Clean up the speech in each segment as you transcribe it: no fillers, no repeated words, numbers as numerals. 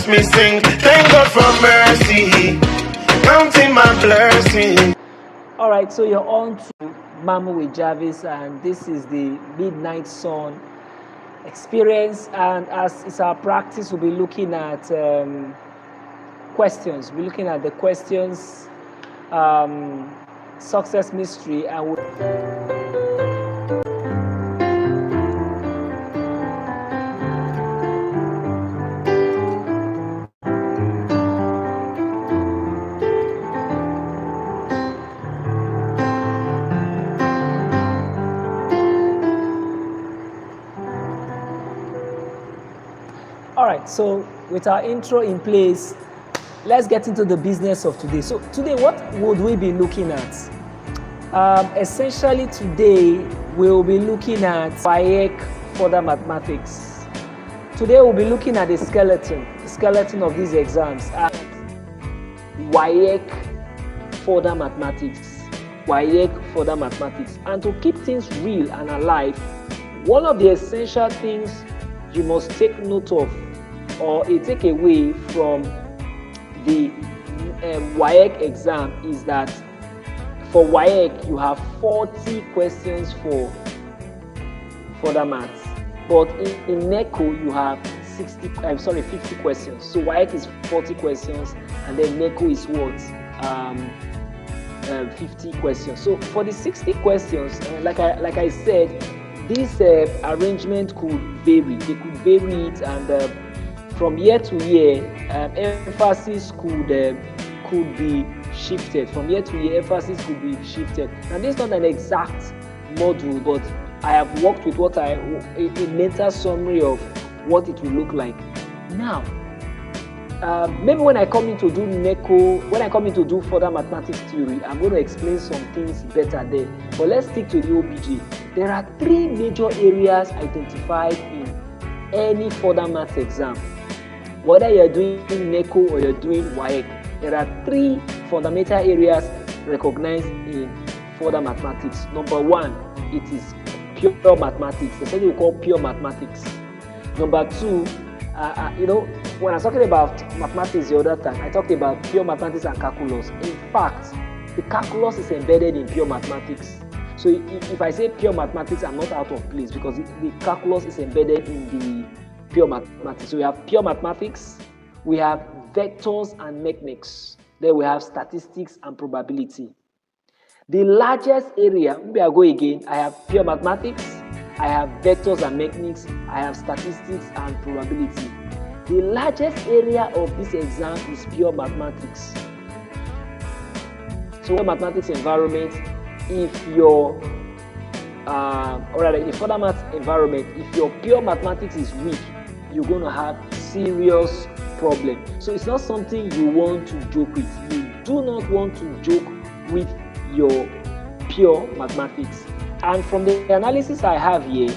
me sing. Thank God for mercy, counting my blessings. All right, so you're on to Mama with Jarvis, and this is the Midnight Sun experience. And as is our practice, we'll be looking at questions. We're looking at the questions, success mystery, and all right, so with our intro in place, let's get into the business of today. So today, what would we be looking at? Essentially today, we'll be looking at ABEC Further Mathematics. Today, we'll be looking at the skeleton of these exams. ABEC Further Mathematics. ABEC Further Mathematics. And to keep things real and alive, one of the essential things you must take note of, or a takeaway from the ABEC exam, is that for ABEC you have 40 questions for further maths, but in NECO you have 50 questions. So ABEC is 40 questions, and then NECO is what? 50 questions. So for the 60 questions, like I said, this arrangement could vary. They could vary it, and from year to year, emphasis could be shifted. From year to year, emphasis could be shifted. And this is not an exact model, but I have worked with a mental summary of what it will look like. Now, maybe when I come in to do NECO, when I come in to do further mathematics theory, I'm going to explain some things better there. But let's stick to the OBJ. There are three major areas identified in any further maths exam. Whether you're doing NECO or you're doing ABEC, there are three fundamental areas recognized in further mathematics. Number one, it is pure mathematics. That's what we call pure mathematics. Number two, when I was talking about mathematics the other time, I talked about pure mathematics and calculus. In fact, the calculus is embedded in pure mathematics. So if I say pure mathematics, I'm not out of place, because the calculus is embedded in the pure mathematics. So we have pure mathematics, we have vectors and mechanics, then we have statistics and probability. The largest area, maybe I'll go again, I have pure mathematics, I have vectors and mechanics, I have statistics and probability. The largest area of this exam is pure mathematics. So in mathematics environment, if your in further maths environment, if your pure mathematics is weak, you're going to have serious problem. So it's not something you want to joke with. You do not want to joke with your pure mathematics. And from the analysis I have here,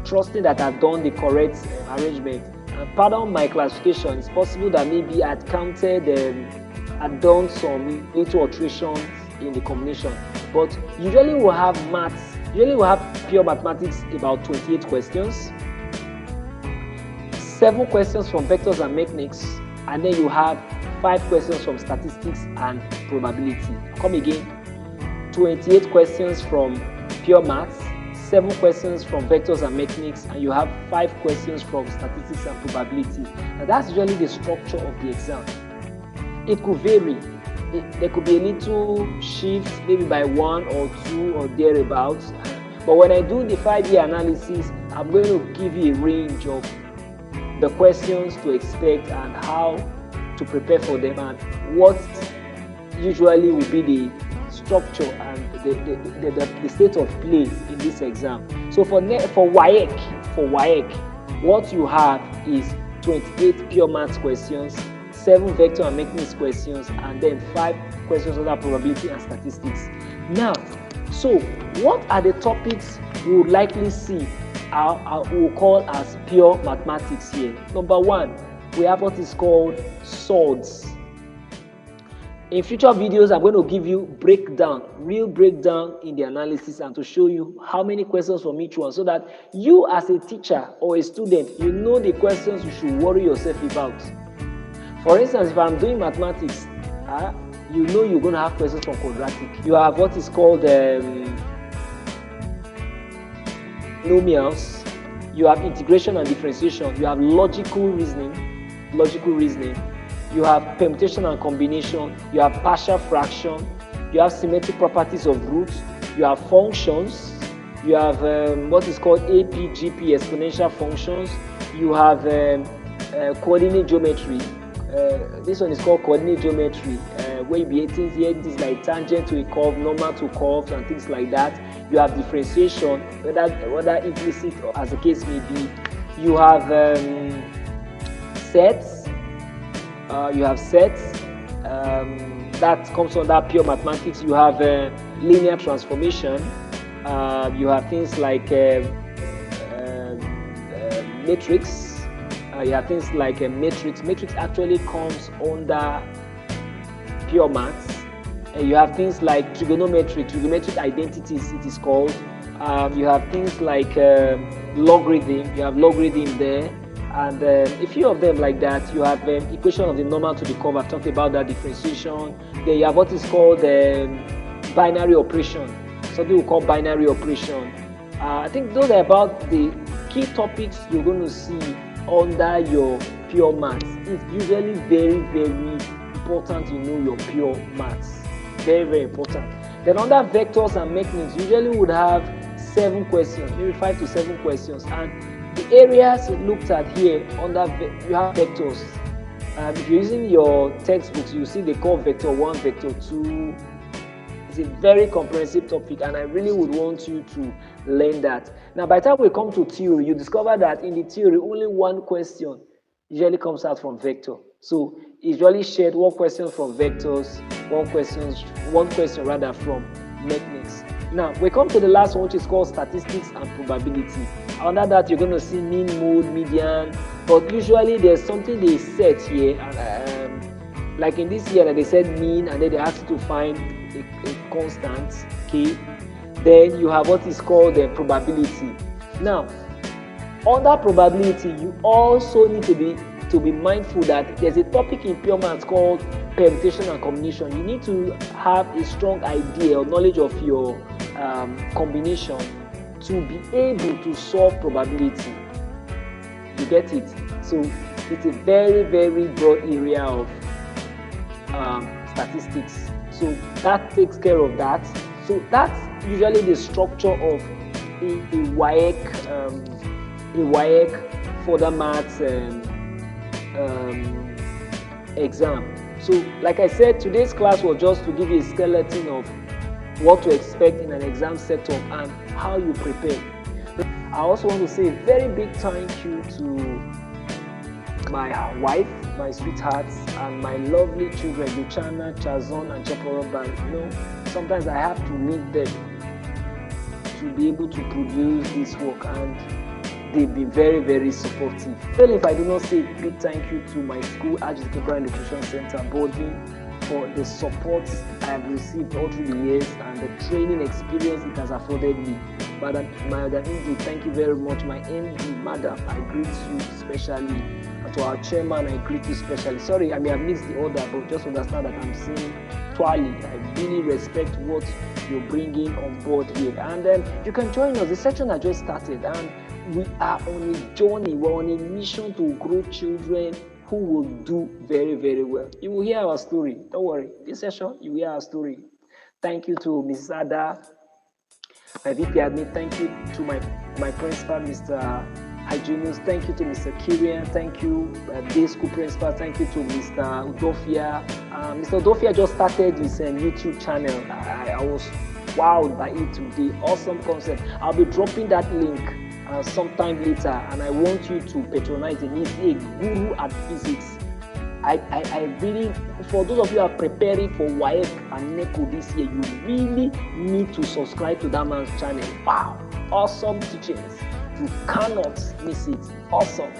trusting that I've done the correct arrangement, and pardon my classification, it's possible that maybe I'd I'd done some little alterations in the combination. But usually we'll have pure mathematics about 28 questions, 7 questions from vectors and mechanics, and then you have 5 questions from statistics and probability. Come again, 28 questions from pure maths, 7 questions from vectors and mechanics, and you have 5 questions from statistics and probability. Now that's usually the structure of the exam. It could vary. There could be a little shift, maybe by 1 or 2 or thereabouts. But when I do the 5-year analysis, I'm going to give you a range of the questions to expect and how to prepare for them, and what usually will be the structure and the state of play in this exam. So for ABEC, what you have is 28 pure maths questions, 7 vector and mechanics questions, and then 5 questions under probability and statistics. Now, so what are the topics we would likely see we'll call as pure mathematics here? Number one, we have what is called swords. In future videos, I'm going to give you real breakdown in the analysis, and to show you how many questions from each one, so that you as a teacher or a student, you know the questions you should worry yourself about. For instance, if I'm doing mathematics, you know you're going to have questions from quadratic. You have what is called polynomials. You have integration and differentiation. You have logical reasoning. You have permutation and combination. You have partial fraction. You have symmetric properties of roots. You have functions. You have what is called APGP, exponential functions. You have coordinate geometry. This one is called coordinate geometry, where you be things here, this is like tangent to a curve, normal to curves, and things like that. You have differentiation, whether implicit or as the case may be. You have sets. That comes under pure mathematics. You have linear transformation. You have things like matrix. You have things like matrix. Matrix actually comes under pure maths. You have things like trigonometric identities, it is called. You have things like logarithm. You have logarithm there. And a few of them like that. You have equation of the normal to the curve. I've talked about that, differentiation. Then you have what is called binary operation. Something we call binary operation. I think those are about the key topics you're going to see under your pure maths. It's usually very, very important you know your pure maths. Very, very important. Then under vectors and mechanics, usually would have 7 questions, maybe 5 to 7 questions. And the areas looked at here under you have vectors. If you're using your textbooks, you see they call vector 1, vector 2. It's a very comprehensive topic, and I really would want you to learn that. Now, by the time we come to theory, you discover that in the theory, only one question usually comes out from vector. So it's usually shared one question from vectors, one question from mechanics. Now, we come to the last one, which is called statistics and probability. Under that, you're going to see mean, mode, median, but usually there's something they set here, and like in this year, they said mean, and then they ask you to find a constant, k. Then you have what is called the probability. Now, under probability, you also need to be mindful that there's a topic in pure maths called permutation and combination. You need to have a strong idea or knowledge of your combination to be able to solve probability. You get it? So it's a very, very broad area of statistics. So that takes care of that. So that's usually the structure of a WASSCE Further Maths exam. So like I said, today's class was just to give you a skeleton of what to expect in an exam setup and how you prepare. I also want to say a very big thank you to my wife, my sweethearts, and my lovely children, Luchana, Chazon, and Cheporoban. You know, sometimes I have to meet them to be able to produce this work, and they've been very, very supportive. Well, if I do not say a big thank you to my school, Algebra Nutrition Center, Boarding, for the support I have received all through the years and the training experience it has afforded me. Madam Indy, thank you very much. My MD, Madam, I greet you especially. And to our chairman, I greet you especially. Sorry, I may have missed the order, but just understand that I'm saying Twali. I really respect what you're bringing on board here. And you can join us. The session has just started, and we are on a journey. We're on a mission to grow children who will do very, very well. You will hear our story. Don't worry. This session, you will hear our story. Thank you to Mrs. Ada, my VP admin. Thank you to my principal, Mr. Hygienist. Thank you to Mr. Kirian. Thank you, day school principal. Thank you to Mr. Udofia. Mr. Udofia just started his YouTube channel. I was wowed by it today. Awesome concept. I'll be dropping that link sometime later, and I want you to patronize him. He's a guru at physics. I really, for those of you who are preparing for WASSCE and NECO this year, you really need to subscribe to that man's channel. Wow, awesome teachings. You cannot miss it. Awesome.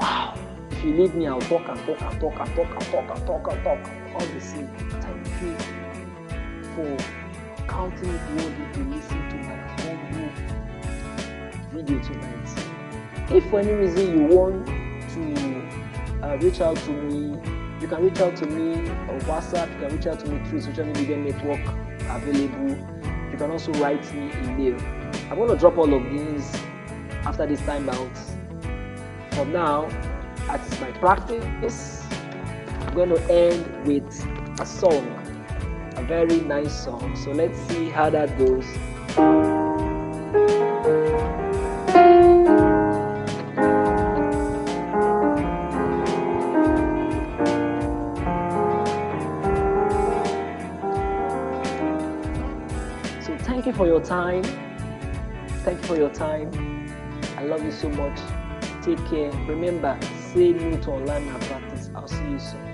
Wow. If you leave me, I'll talk and talk and talk and talk and talk and talk and talk. all the same, thank you for counting it worthy to listen to my humble video tonight. If for any reason you want to reach out to me, you can reach out to me on WhatsApp, you can reach out to me through social media network available. You can also write me email. I'm going to drop all of these after this time out. For now, as my practice, I'm going to end with a song, a very nice song. So let's see how that goes. So thank you for your time. Thank you for your time. I love you so much. Take care. Remember, say no to online malpractice. I'll see you soon.